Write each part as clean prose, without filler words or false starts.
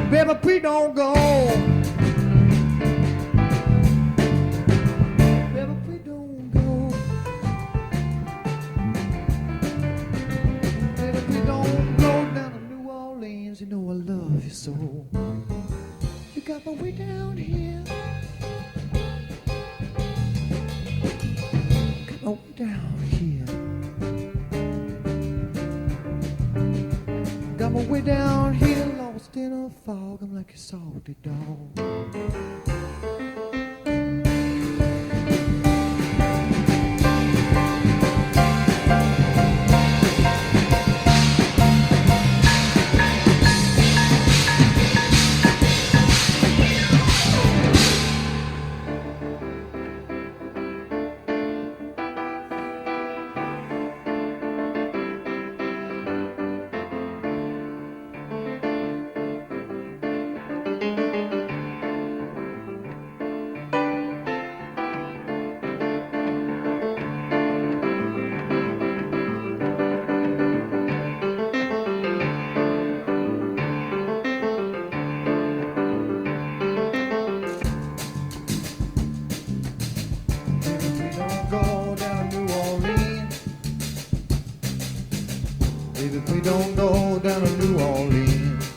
Baby, please don't go. Baby, please don't go. Baby, please don't go down to New Orleans. You know I love you so. You got me way down here. Got me way down here. Got me way down here, lost in a fog. I'm like a salty dog. Baby, please don't go down to New Orleans.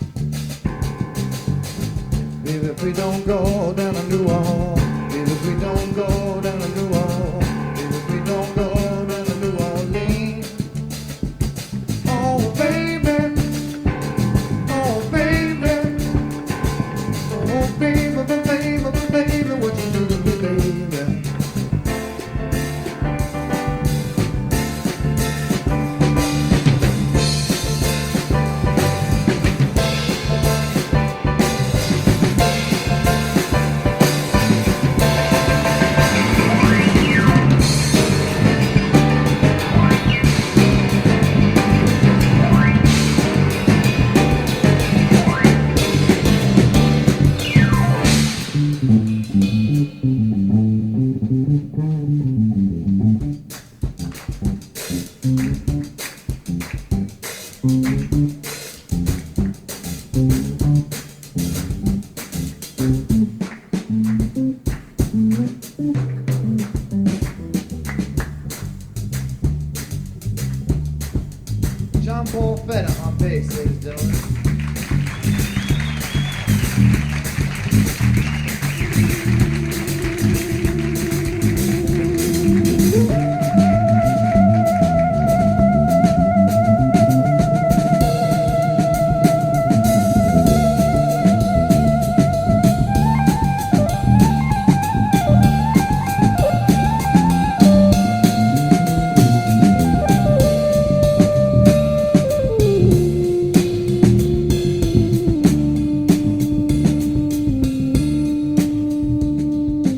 Baby, please don't go down to New Orleans. Baby, please don't go down to New Orleans. Baby, please don't go down to New Orleans. Oh, baby. Oh, baby. Oh, baby, what you do to me, baby? John Paul Fett on bass, ladies and gentlemen.